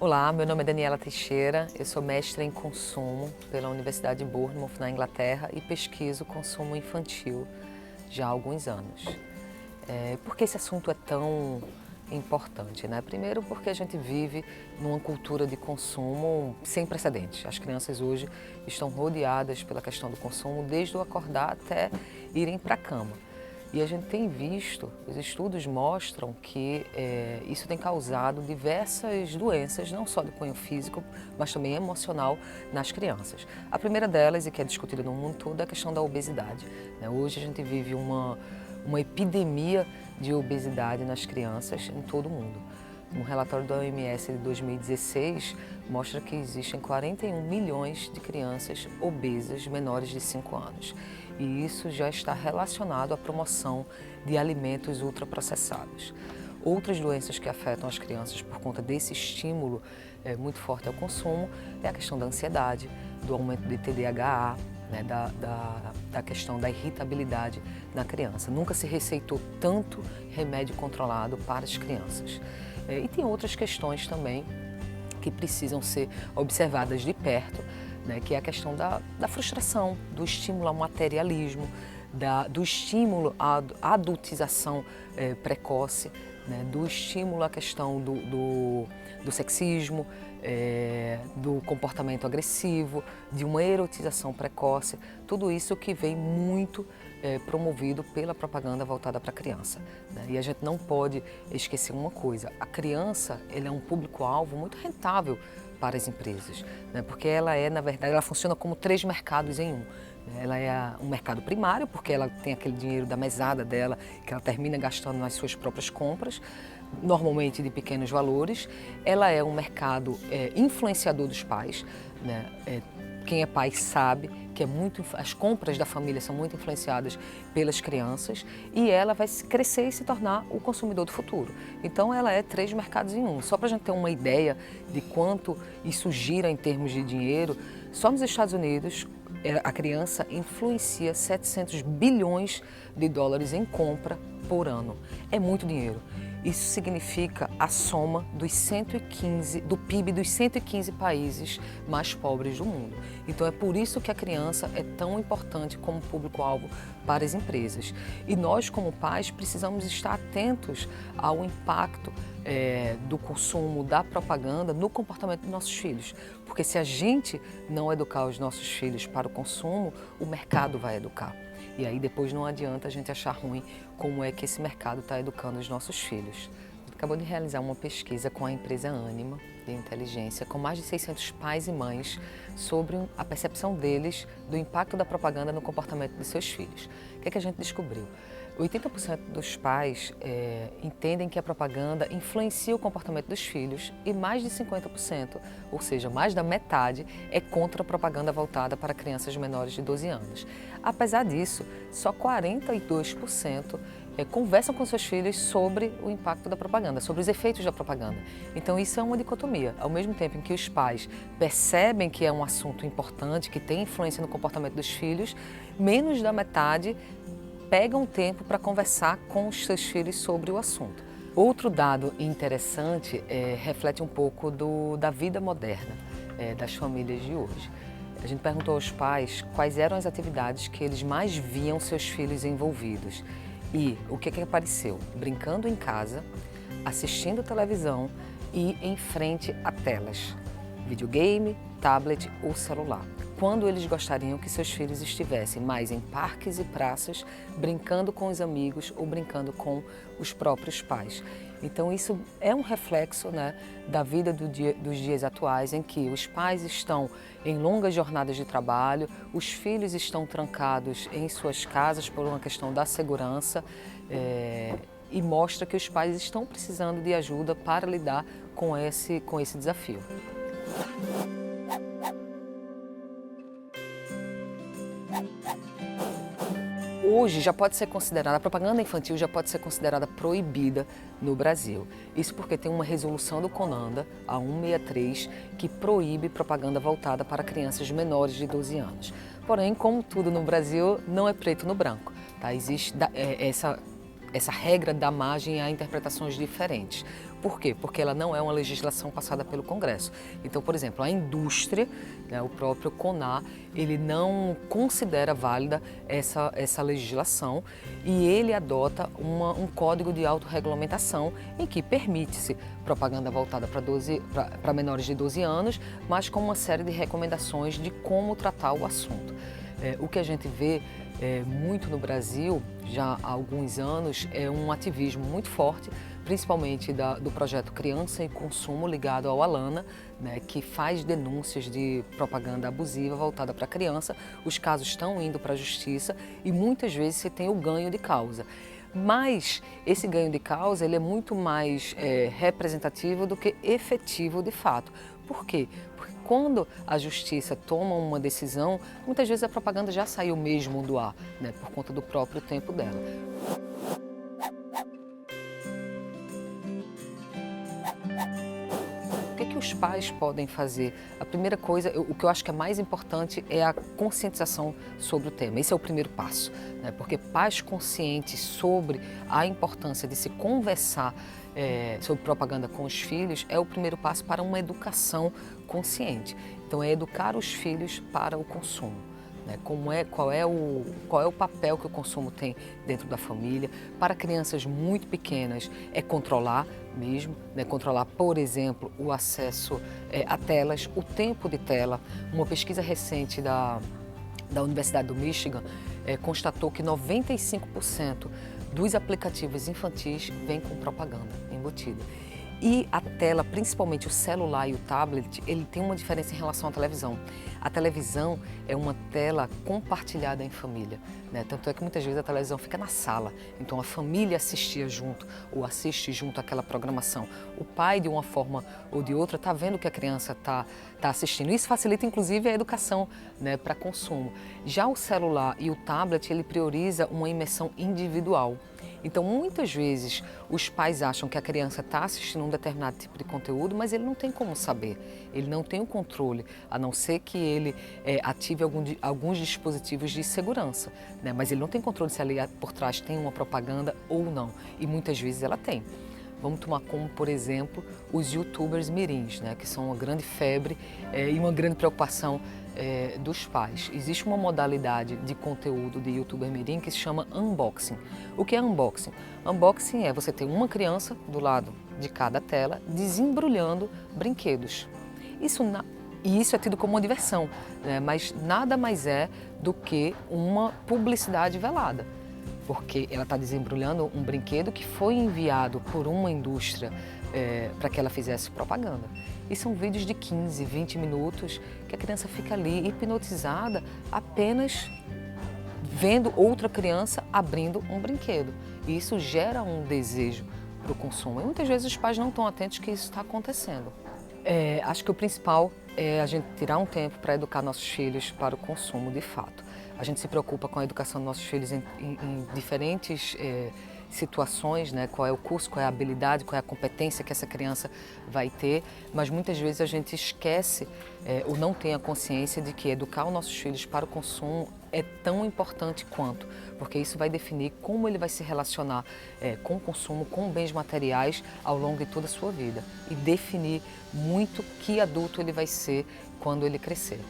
Olá, meu nome é Daniela Teixeira, eu sou mestra em consumo pela Universidade de Bournemouth, na Inglaterra, e pesquiso consumo infantil já há alguns anos. Por que esse assunto é tão importante, né? Primeiro porque a gente vive numa cultura de consumo sem precedentes. As crianças hoje estão rodeadas pela questão do consumo desde o acordar até irem para a cama. E a gente tem visto, os estudos mostram que isso tem causado diversas doenças, não só de cunho físico, mas também emocional nas crianças. A primeira delas, e que é discutida no mundo todo, é a questão da obesidade, né? Hoje a gente vive uma epidemia de obesidade nas crianças em todo o mundo. Um relatório da OMS de 2016 mostra que existem 41 milhões de crianças obesas menores de 5 anos. E isso já está relacionado à promoção de alimentos ultraprocessados. Outras doenças que afetam as crianças por conta desse estímulo muito forte ao consumo é a questão da ansiedade, do aumento de TDAH, né, da questão da irritabilidade na criança. Nunca se receitou tanto remédio controlado para as crianças. E tem outras questões também que precisam ser observadas de perto, né, que é a questão da frustração, do estímulo ao materialismo, do estímulo à adultização precoce, né, do estímulo à questão do sexismo, do comportamento agressivo, de uma erotização precoce, tudo isso que vem muito promovido pela propaganda voltada para a criança, né? E a gente não pode esquecer uma coisa, a criança ela é um público-alvo muito rentável para as empresas, né? Porque ela na verdade, ela funciona como 3 mercados em um. Ela é um mercado primário, porque ela tem aquele dinheiro da mesada dela, que ela termina gastando nas suas próprias compras, normalmente de pequenos valores. Ela é um mercado influenciador dos pais, né? Quem é pai sabe que as compras da família são muito influenciadas pelas crianças e ela vai crescer e se tornar o consumidor do futuro. Então ela é 3 mercados em um. Só para a gente ter uma ideia de quanto isso gira em termos de dinheiro, só nos Estados Unidos a criança influencia 700 bilhões de dólares em compra por ano. É muito dinheiro. Isso significa a soma do PIB dos 115 países mais pobres do mundo. Então é por isso que a criança é tão importante como público-alvo para as empresas. E nós, como pais, precisamos estar atentos ao impacto do consumo, da propaganda no comportamento dos nossos filhos. Porque se a gente não educar os nossos filhos para o consumo, o mercado vai educar. E aí depois não adianta a gente achar ruim como é que esse mercado está educando os nossos filhos. A gente acabou de realizar uma pesquisa com a empresa Ânima de inteligência, com mais de 600 pais e mães, sobre a percepção deles do impacto da propaganda no comportamento dos seus filhos. O que é que a gente descobriu? 80% dos pais entendem que a propaganda influencia o comportamento dos filhos e mais de 50%, ou seja, mais da metade, é contra a propaganda voltada para crianças menores de 12 anos. Apesar disso, só 42% conversam com seus filhos sobre o impacto da propaganda, sobre os efeitos da propaganda. Então isso é uma dicotomia. Ao mesmo tempo em que os pais percebem que é um assunto importante, que tem influência no comportamento dos filhos, menos da metade pegam tempo para conversar com os seus filhos sobre o assunto. Outro dado interessante reflete um pouco da vida moderna das famílias de hoje. A gente perguntou aos pais quais eram as atividades que eles mais viam seus filhos envolvidos. E o que apareceu? Brincando em casa, assistindo televisão e em frente a telas, videogame, tablet ou celular. Quando eles gostariam que seus filhos estivessem mais em parques e praças, brincando com os amigos ou brincando com os próprios pais. Então isso é um reflexo, né, da vida dos dias atuais, em que os pais estão em longas jornadas de trabalho, os filhos estão trancados em suas casas por uma questão da segurança, e mostra que os pais estão precisando de ajuda para lidar com esse desafio. Hoje já pode ser considerada, a propaganda infantil já pode ser considerada proibida no Brasil. Isso porque tem uma resolução do CONANDA, a 163, que proíbe propaganda voltada para crianças menores de 12 anos. Porém, como tudo no Brasil, não é preto no branco, tá? Existe essa essa regra dá margem a interpretações diferentes. Por quê? Porque ela não é uma legislação passada pelo Congresso. Então, por exemplo, a indústria, né, o próprio CONAR, ele não considera válida essa legislação e ele adota um código de autorregulamentação em que permite-se propaganda voltada para menores de 12 anos, mas com uma série de recomendações de como tratar o assunto. O que a gente vê muito no Brasil, já há alguns anos, é um ativismo muito forte, principalmente do projeto Criança e Consumo, ligado ao Alana, né, que faz denúncias de propaganda abusiva voltada para a criança. Os casos estão indo para a justiça e muitas vezes se tem o ganho de causa. Mas esse ganho de causa ele é muito mais representativo do que efetivo de fato. Por quê? Porque quando a justiça toma uma decisão, muitas vezes a propaganda já saiu mesmo do ar, né, por conta do próprio tempo dela. O que os pais podem fazer? A primeira coisa, o que eu acho que é mais importante é a conscientização sobre o tema. Esse é o primeiro passo, né? Porque pais conscientes sobre a importância de se conversar sobre propaganda com os filhos é o primeiro passo para uma educação consciente. Então, é educar os filhos para o consumo. Qual é o papel que o consumo tem dentro da família. Para crianças muito pequenas é controlar mesmo, né? Controlar, por exemplo, o acesso a telas, o tempo de tela. Uma pesquisa recente da Universidade do Michigan constatou que 95% dos aplicativos infantis vêm com propaganda embutida. E a tela, principalmente o celular e o tablet, ele tem uma diferença em relação à televisão. A televisão é uma tela compartilhada em família, né? Tanto é que muitas vezes a televisão fica na sala, então a família assistia junto ou assiste junto àquela programação. O pai, de uma forma ou de outra, está vendo que a criança está assistindo. Isso facilita, inclusive, a educação, né, para consumo. Já o celular e o tablet, ele prioriza uma imersão individual. Então, muitas vezes, os pais acham que a criança está assistindo um determinado tipo de conteúdo, mas ele não tem como saber, ele não tem o controle, a não ser que ele ative alguns dispositivos de segurança, né? Mas ele não tem controle se ali por trás tem uma propaganda ou não, e muitas vezes ela tem. Vamos tomar como, por exemplo, os youtubers mirins, né, que são uma grande febre e uma grande preocupação dos pais. Existe uma modalidade de conteúdo de youtuber mirim que se chama unboxing. O que é unboxing? Unboxing é você ter uma criança do lado de cada tela desembrulhando brinquedos. Isso é tido como uma diversão, né, mas nada mais é do que uma publicidade velada. Porque ela está desembrulhando um brinquedo que foi enviado por uma indústria para que ela fizesse propaganda. E são vídeos de 15, 20 minutos que a criança fica ali hipnotizada apenas vendo outra criança abrindo um brinquedo. E isso gera um desejo para o consumo. E muitas vezes os pais não estão atentos que isso está acontecendo. Acho que o principal é a gente tirar um tempo para educar nossos filhos para o consumo de fato. A gente se preocupa com a educação dos nossos filhos em diferentes situações, né? Qual é o curso, qual é a habilidade, qual é a competência que essa criança vai ter, mas muitas vezes a gente esquece ou não tem a consciência de que educar os nossos filhos para o consumo é tão importante quanto, porque isso vai definir como ele vai se relacionar com o consumo, com bens materiais ao longo de toda a sua vida e definir muito que adulto ele vai ser quando ele crescer.